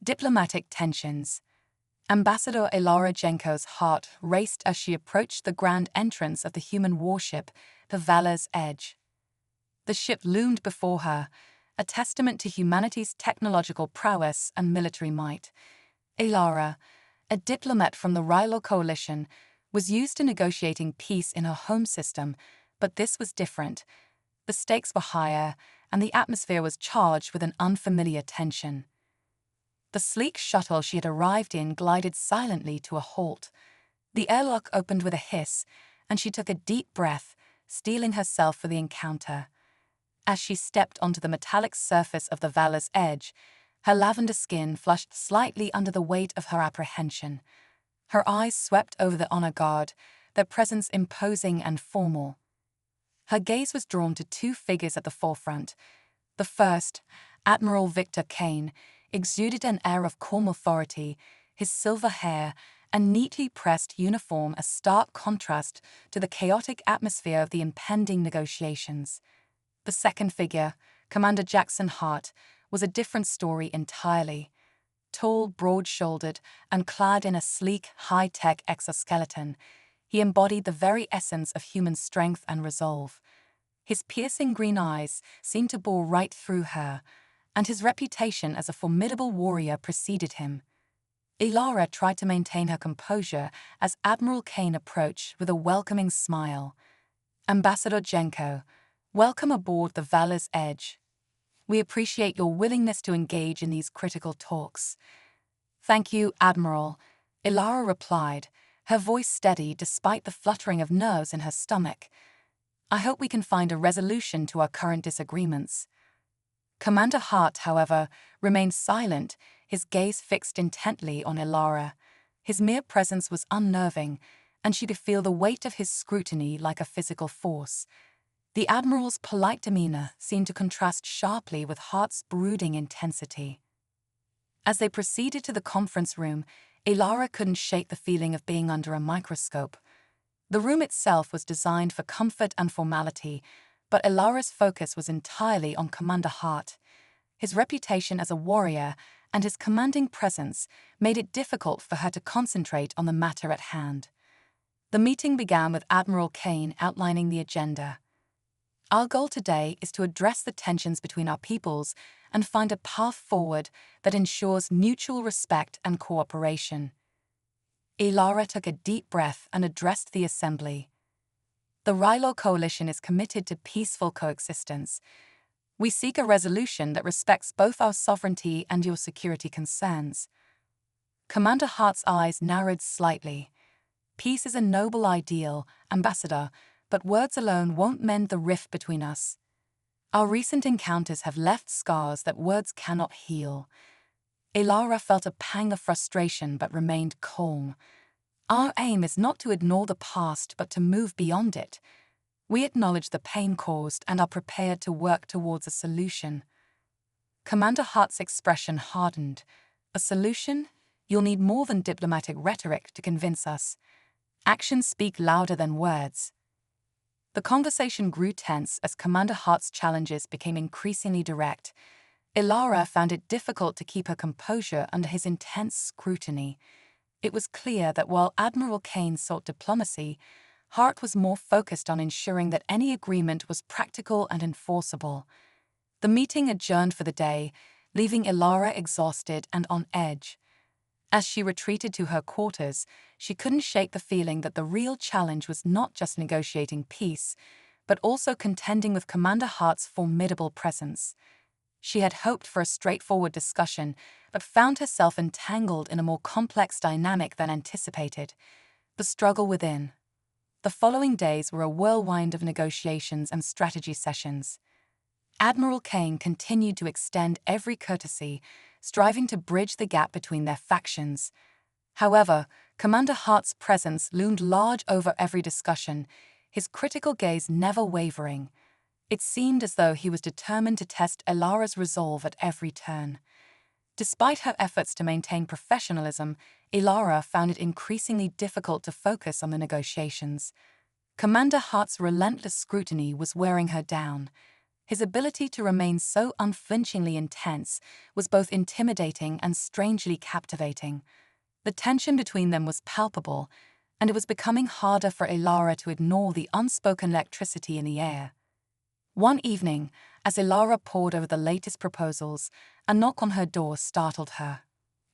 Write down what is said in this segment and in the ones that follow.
Diplomatic tensions. Ambassador Ilara Jenko's heart raced as she approached the grand entrance of the human warship, the Valor's Edge. The ship loomed before her, a testament to humanity's technological prowess and military might. Ilara, a diplomat from the Rilo coalition, was used to negotiating peace in her home system, but this was different. The stakes were higher, and the atmosphere was charged with an unfamiliar tension. The sleek shuttle she had arrived in glided silently to a halt. The airlock opened with a hiss, and she took a deep breath, steeling herself for the encounter. As she stepped onto the metallic surface of the Valor's Edge, her lavender skin flushed slightly under the weight of her apprehension. Her eyes swept over the honor guard, their presence imposing and formal. Her gaze was drawn to two figures at the forefront. The first, Admiral Victor Kane, exuded an air of calm authority, his silver hair and neatly pressed uniform a stark contrast to the chaotic atmosphere of the impending negotiations. The second figure, Commander Jackson Hart, was a different story entirely. Tall, broad-shouldered, and clad in a sleek, high-tech exoskeleton, he embodied the very essence of human strength and resolve. His piercing green eyes seemed to bore right through her, and his reputation as a formidable warrior preceded him. Ilara tried to maintain her composure as Admiral Kane approached with a welcoming smile. "Ambassador Jenko, welcome aboard the Valor's Edge. We appreciate your willingness to engage in these critical talks." "Thank you, Admiral," Ilara replied, her voice steady despite the fluttering of nerves in her stomach. "I hope we can find a resolution to our current disagreements." Commander Hart, however, remained silent, his gaze fixed intently on Ilara. His mere presence was unnerving, and she could feel the weight of his scrutiny like a physical force. The Admiral's polite demeanor seemed to contrast sharply with Hart's brooding intensity. As they proceeded to the conference room, Ilara couldn't shake the feeling of being under a microscope. The room itself was designed for comfort and formality, but Ilara's focus was entirely on Commander Hart. His reputation as a warrior and his commanding presence made it difficult for her to concentrate on the matter at hand. The meeting began with Admiral Kane outlining the agenda. "Our goal today is to address the tensions between our peoples and find a path forward that ensures mutual respect and cooperation." Ilara took a deep breath and addressed the assembly. "The Rilo Coalition is committed to peaceful coexistence. We seek a resolution that respects both our sovereignty and your security concerns." Commander Hart's eyes narrowed slightly. "Peace is a noble ideal, Ambassador, but words alone won't mend the rift between us. Our recent encounters have left scars that words cannot heal." Ilara felt a pang of frustration but remained calm. "Our aim is not to ignore the past but to move beyond it. We acknowledge the pain caused and are prepared to work towards a solution." Commander Hart's expression hardened. "A solution? You'll need more than diplomatic rhetoric to convince us. Actions speak louder than words." The conversation grew tense as Commander Hart's challenges became increasingly direct. Ilara found it difficult to keep her composure under his intense scrutiny. It was clear that while Admiral Kane sought diplomacy, Hart was more focused on ensuring that any agreement was practical and enforceable. The meeting adjourned for the day, leaving Ilara exhausted and on edge. As she retreated to her quarters, she couldn't shake the feeling that the real challenge was not just negotiating peace, but also contending with Commander Hart's formidable presence. She had hoped for a straightforward discussion, but found herself entangled in a more complex dynamic than anticipated: the struggle within. The following days were a whirlwind of negotiations and strategy sessions. Admiral Kane continued to extend every courtesy, striving to bridge the gap between their factions. However, Commander Hart's presence loomed large over every discussion, his critical gaze never wavering. It seemed as though he was determined to test Ilara's resolve at every turn. Despite her efforts to maintain professionalism, Ilara found it increasingly difficult to focus on the negotiations. Commander Hart's relentless scrutiny was wearing her down. His ability to remain so unflinchingly intense was both intimidating and strangely captivating. The tension between them was palpable, and it was becoming harder for Ilara to ignore the unspoken electricity in the air. One evening, as Ilara pored over the latest proposals, a knock on her door startled her.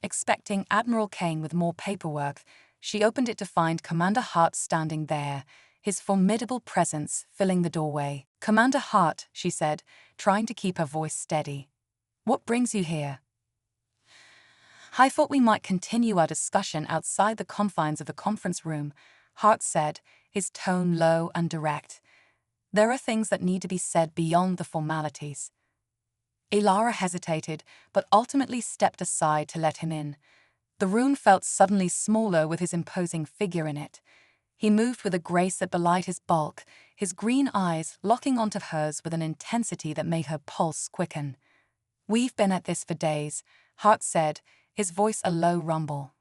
Expecting Admiral Kane with more paperwork, she opened it to find Commander Hart standing there, his formidable presence filling the doorway. "Commander Hart," she said, trying to keep her voice steady. "What brings you here?" "I thought we might continue our discussion outside the confines of the conference room," Hart said, his tone low and direct. "There are things that need to be said beyond the formalities." Ilara hesitated, but ultimately stepped aside to let him in. The room felt suddenly smaller with his imposing figure in it. He moved with a grace that belied his bulk, his green eyes locking onto hers with an intensity that made her pulse quicken. "We've been at this for days," Hart said, his voice a low rumble.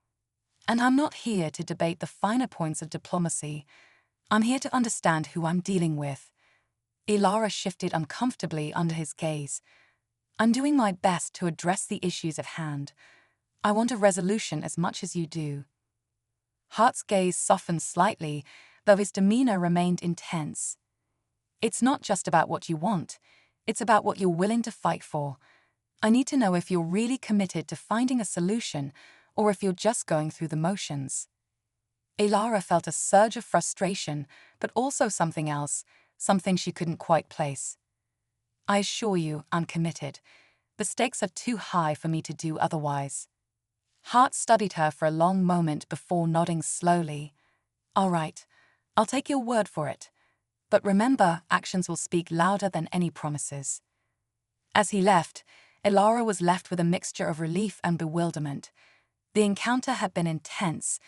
"And I'm not here to debate the finer points of diplomacy. I'm here to understand who I'm dealing with." Ilara shifted uncomfortably under his gaze. "I'm doing my best to address the issues at hand. I want a resolution as much as you do." Hart's gaze softened slightly, though his demeanor remained intense. "It's not just about what you want, it's about what you're willing to fight for. I need to know if you're really committed to finding a solution or if you're just going through the motions." Ilara felt a surge of frustration, but also something else, something she couldn't quite place. "I assure you, I'm committed. The stakes are too high for me to do otherwise." Hart studied her for a long moment before nodding slowly. "All right, I'll take your word for it. But remember, actions will speak louder than any promises." As he left, Ilara was left with a mixture of relief and bewilderment. The encounter had been intense,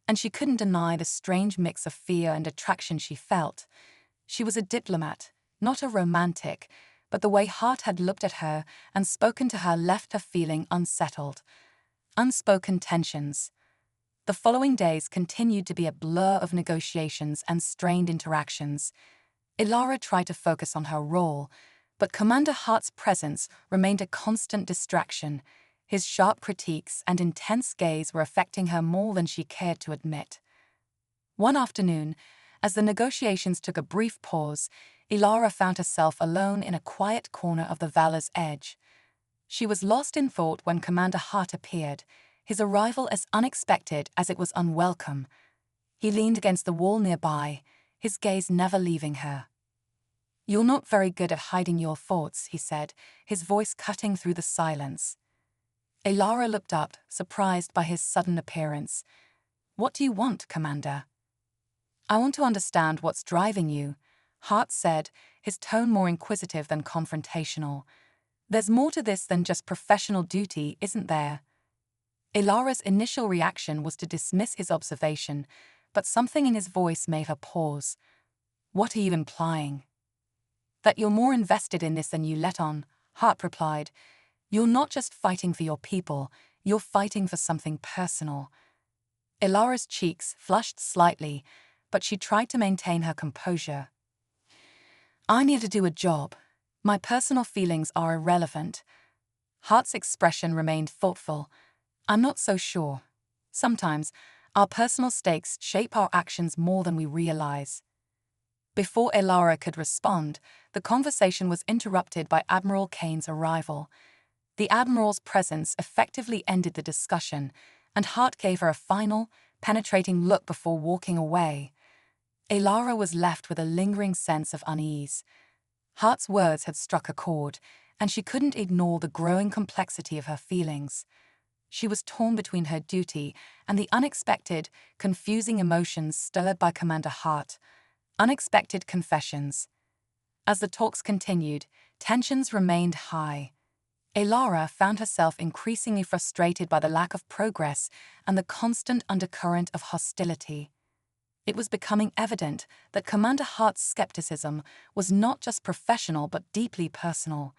and she couldn't deny the strange mix of fear and attraction she felt. She was a diplomat, not a romantic, but the way Hart had looked at her and spoken to her left her feeling unsettled. Unspoken tensions. The following days continued to be a blur of negotiations and strained interactions. Ilara tried to focus on her role, but Commander Hart's presence remained a constant distraction. His sharp critiques and intense gaze were affecting her more than she cared to admit. One afternoon, as the negotiations took a brief pause, Ilara found herself alone in a quiet corner of the Valor's edge. She was lost in thought when Commander Hart appeared, his arrival as unexpected as it was unwelcome. He leaned against the wall nearby, his gaze never leaving her. "You're not very good at hiding your thoughts," he said, his voice cutting through the silence. Ilara looked up, surprised by his sudden appearance. "What do you want, Commander?" "I want to understand what's driving you," Hart said, his tone more inquisitive than confrontational. "There's more to this than just professional duty, isn't there?" Ilara's initial reaction was to dismiss his observation, but something in his voice made her pause. "What are you implying?" "That you're more invested in this than you let on," Hart replied. "You're not just fighting for your people, you're fighting for something personal." Ilara's cheeks flushed slightly, but she tried to maintain her composure. "I'm here to do a job. My personal feelings are irrelevant." Hart's expression remained thoughtful. "I'm not so sure. Sometimes, our personal stakes shape our actions more than we realize." Before Ilara could respond, the conversation was interrupted by Admiral Kane's arrival. The Admiral's presence effectively ended the discussion, and Hart gave her a final, penetrating look before walking away. Ilara was left with a lingering sense of unease. Hart's words had struck a chord, and she couldn't ignore the growing complexity of her feelings. She was torn between her duty and the unexpected, confusing emotions stirred by Commander Hart. Unexpected confessions. As the talks continued, tensions remained high. Ilara found herself increasingly frustrated by the lack of progress and the constant undercurrent of hostility. It was becoming evident that Commander Hart's skepticism was not just professional but deeply personal.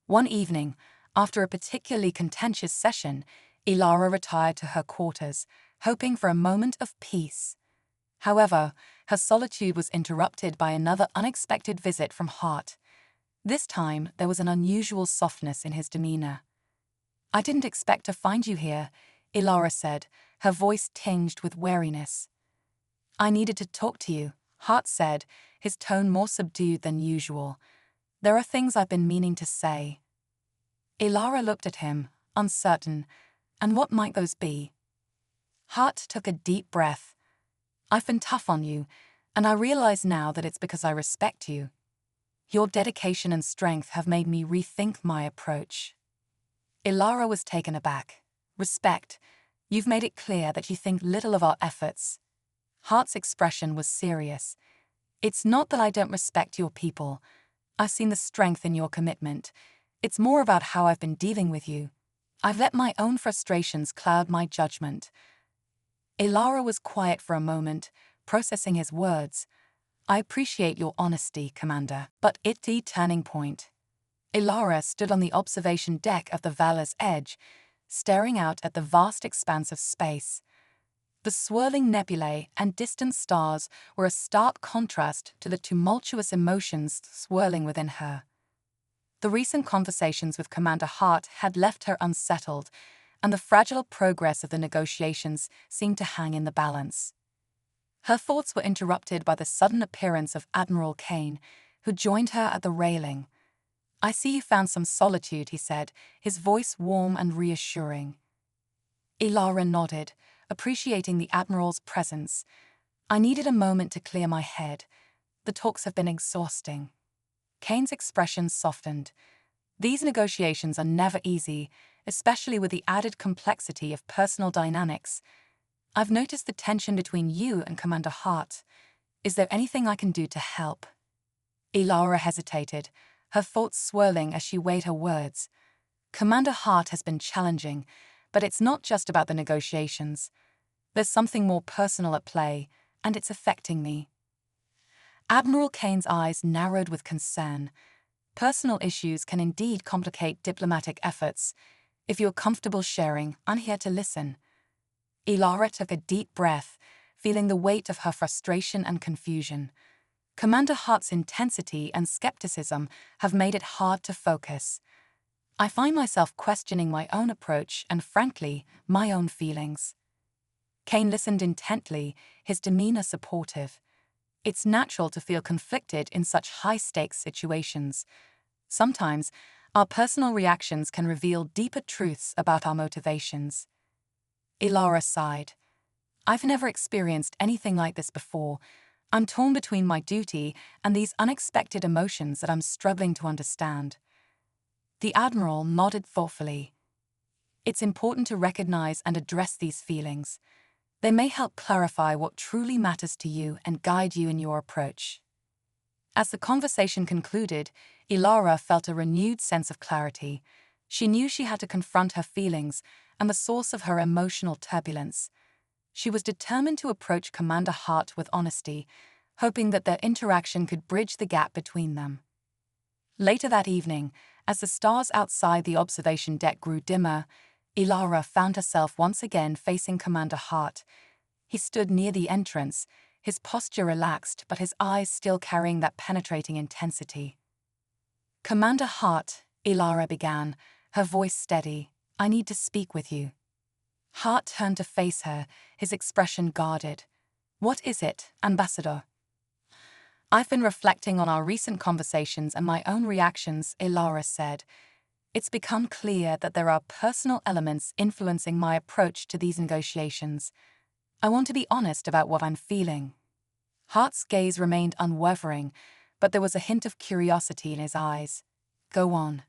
One evening, after a particularly contentious session, Ilara retired to her quarters, hoping for a moment of peace. However, her solitude was interrupted by another unexpected visit from Hart. This time, there was an unusual softness in his demeanor. "I didn't expect to find you here," Ilara said, her voice tinged with wariness. "I needed to talk to you," Hart said, his tone more subdued than usual. "There are things I've been meaning to say." Ilara looked at him, uncertain. "And what might those be?" Hart took a deep breath. "I've been tough on you, and I realize now that it's because I respect you. Your dedication and strength have made me rethink my approach." Ilara was taken aback. "Respect? You've made it clear that you think little of our efforts." Hart's expression was serious. "It's not that I don't respect your people. I've seen the strength in your commitment. It's more about how I've been dealing with you. I've let my own frustrations cloud my judgment." Ilara was quiet for a moment, processing his words. "I appreciate your honesty, Commander, but it's the turning point." Ilara stood on the observation deck of the Valor's Edge, staring out at the vast expanse of space. The swirling nebulae and distant stars were a stark contrast to the tumultuous emotions swirling within her. The recent conversations with Commander Hart had left her unsettled, and the fragile progress of the negotiations seemed to hang in the balance. Her thoughts were interrupted by the sudden appearance of Admiral Kane, who joined her at the railing. "I see you found some solitude," he said, his voice warm and reassuring. Ilara nodded, appreciating the Admiral's presence. "I needed a moment to clear my head. The talks have been exhausting." Kane's expression softened. "These negotiations are never easy, especially with the added complexity of personal dynamics. I've noticed the tension between you and Commander Hart. Is there anything I can do to help?" Ilara hesitated, her thoughts swirling as she weighed her words. "Commander Hart has been challenging, but it's not just about the negotiations. There's something more personal at play, and it's affecting me." Admiral Kane's eyes narrowed with concern. "Personal issues can indeed complicate diplomatic efforts. If you're comfortable sharing, I'm here to listen." Ilara took a deep breath, feeling the weight of her frustration and confusion. Commander Hart's intensity and skepticism have made it hard to focus. I find myself questioning my own approach and, frankly, my own feelings." Kane listened intently, his demeanor supportive. "It's natural to feel conflicted in such high-stakes situations. Sometimes, our personal reactions can reveal deeper truths about our motivations." Ilara sighed. "I've never experienced anything like this before. I'm torn between my duty and these unexpected emotions that I'm struggling to understand." The Admiral nodded thoughtfully. "It's important to recognize and address these feelings. They may help clarify what truly matters to you and guide you in your approach." As the conversation concluded, Ilara felt a renewed sense of clarity. She knew she had to confront her feelings and the source of her emotional turbulence. She was determined to approach Commander Hart with honesty, hoping that their interaction could bridge the gap between them. Later that evening, as the stars outside the observation deck grew dimmer, Ilara found herself once again facing Commander Hart. He stood near the entrance, his posture relaxed but his eyes still carrying that penetrating intensity. "Commander Hart," Ilara began, her voice steady, "I need to speak with you." Hart turned to face her, his expression guarded. "What is it, Ambassador?" "I've been reflecting on our recent conversations and my own reactions," Ilara said. "It's become clear that there are personal elements influencing my approach to these negotiations. I want to be honest about what I'm feeling." Hart's gaze remained unwavering, but there was a hint of curiosity in his eyes. "Go on."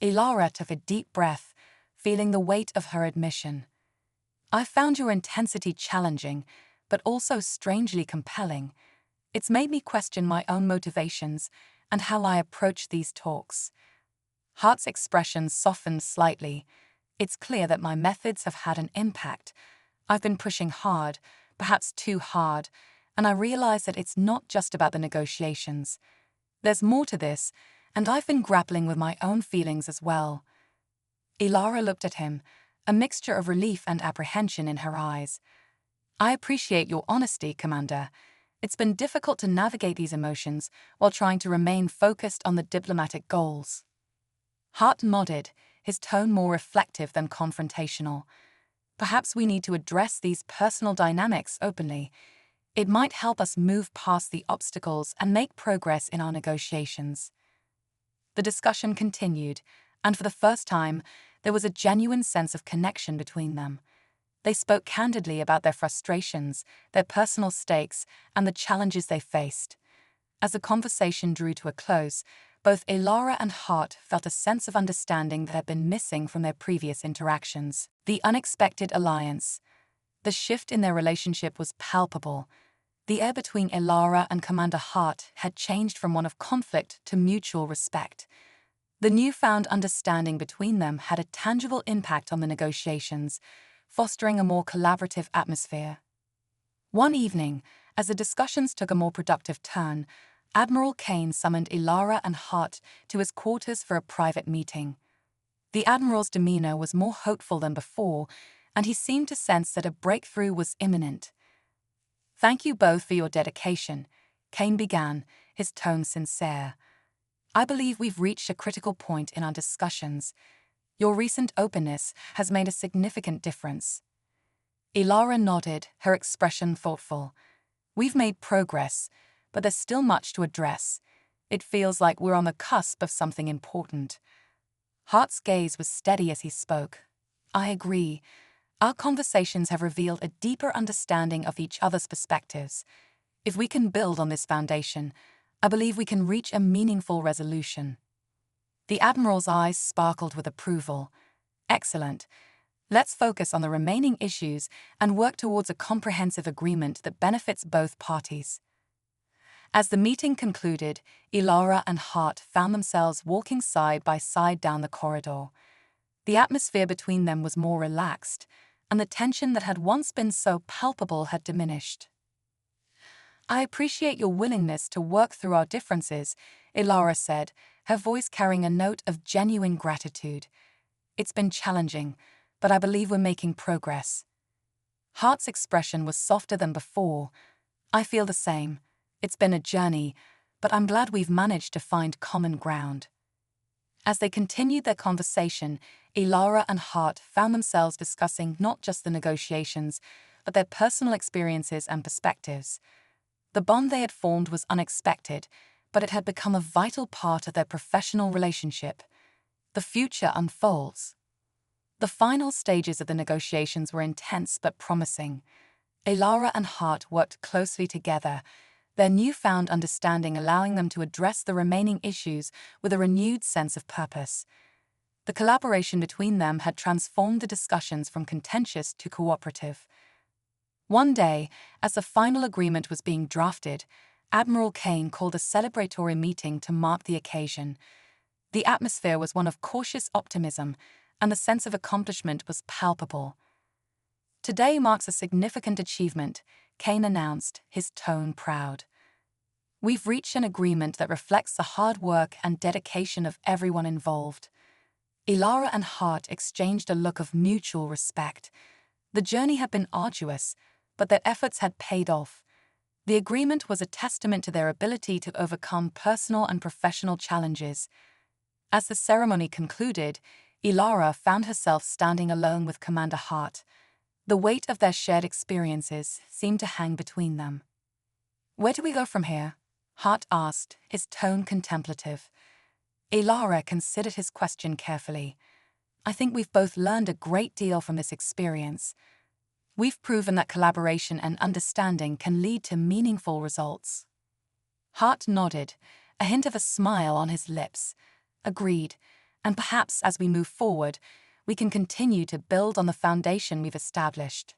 Ilara took a deep breath, feeling the weight of her admission. "I found your intensity challenging, but also strangely compelling. It's made me question my own motivations and how I approach these talks." Hart's expression softened slightly. "It's clear that my methods have had an impact. I've been pushing hard, perhaps too hard, and I realize that it's not just about the negotiations. There's more to this, and I've been grappling with my own feelings as well." Ilara looked at him, a mixture of relief and apprehension in her eyes. "I appreciate your honesty, Commander. It's been difficult to navigate these emotions while trying to remain focused on the diplomatic goals. Hart nodded, his tone more reflective than confrontational. Perhaps we need to address these personal dynamics openly. It might help us move past the obstacles and make progress in our negotiations. The discussion continued, and for the first time, there was a genuine sense of connection between them. They spoke candidly about their frustrations, their personal stakes, and the challenges they faced. As the conversation drew to a close, both Elara and Hart felt a sense of understanding that had been missing from their previous interactions. The unexpected alliance. The shift in their relationship was palpable. The air between Elara and Commander Hart had changed from one of conflict to mutual respect. The newfound understanding between them had a tangible impact on the negotiations, fostering a more collaborative atmosphere. One evening, as the discussions took a more productive turn, Admiral Kane summoned Elara and Hart to his quarters for a private meeting. The Admiral's demeanor was more hopeful than before, and he seemed to sense that a breakthrough was imminent. "Thank you both for your dedication," Kane began, his tone sincere. "I believe we've reached a critical point in our discussions. Your recent openness has made a significant difference." Elara nodded, her expression thoughtful. "We've made progress, but there's still much to address. It feels like we're on the cusp of something important." Hart's gaze was steady as he spoke. "I agree. Our conversations have revealed a deeper understanding of each other's perspectives. If we can build on this foundation, I believe we can reach a meaningful resolution." The Admiral's eyes sparkled with approval. "Excellent. Let's focus on the remaining issues and work towards a comprehensive agreement that benefits both parties." As the meeting concluded, Elara and Hart found themselves walking side by side down the corridor. The atmosphere between them was more relaxed, and the tension that had once been so palpable had diminished. "I appreciate your willingness to work through our differences," Elara said, her voice carrying a note of genuine gratitude. "It's been challenging, but I believe we're making progress." Hart's expression was softer than before. "I feel the same. It's been a journey, but I'm glad we've managed to find common ground." As they continued their conversation, Elara and Hart found themselves discussing not just the negotiations, but their personal experiences and perspectives. The bond they had formed was unexpected, but it had become a vital part of their professional relationship. The future unfolds. The final stages of the negotiations were intense but promising. Elara and Hart worked closely together, their newfound understanding allowing them to address the remaining issues with a renewed sense of purpose. The collaboration between them had transformed the discussions from contentious to cooperative. One day, as the final agreement was being drafted, Admiral Kane called a celebratory meeting to mark the occasion. The atmosphere was one of cautious optimism, and the sense of accomplishment was palpable. "Today marks a significant achievement," Kane announced, his tone proud. "We've reached an agreement that reflects the hard work and dedication of everyone involved." Elara and Hart exchanged a look of mutual respect. The journey had been arduous, but their efforts had paid off. The agreement was a testament to their ability to overcome personal and professional challenges. As the ceremony concluded, Elara found herself standing alone with Commander Hart. The weight of their shared experiences seemed to hang between them. "Where do we go from here?" Hart asked, his tone contemplative. Elara considered his question carefully. "I think we've both learned a great deal from this experience. We've proven that collaboration and understanding can lead to meaningful results." Hart nodded, a hint of a smile on his lips. "Agreed, and perhaps as we move forward, we can continue to build on the foundation we've established."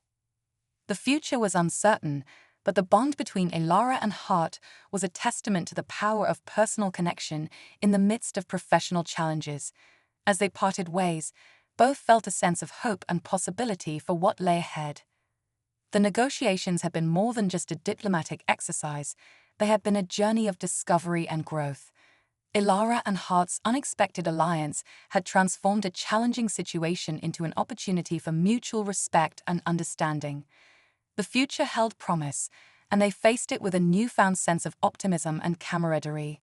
The future was uncertain, but the bond between Elara and Hart was a testament to the power of personal connection in the midst of professional challenges. As they parted ways, both felt a sense of hope and possibility for what lay ahead. The negotiations had been more than just a diplomatic exercise, they had been a journey of discovery and growth. Elara and Hart's unexpected alliance had transformed a challenging situation into an opportunity for mutual respect and understanding. The future held promise, and they faced it with a newfound sense of optimism and camaraderie.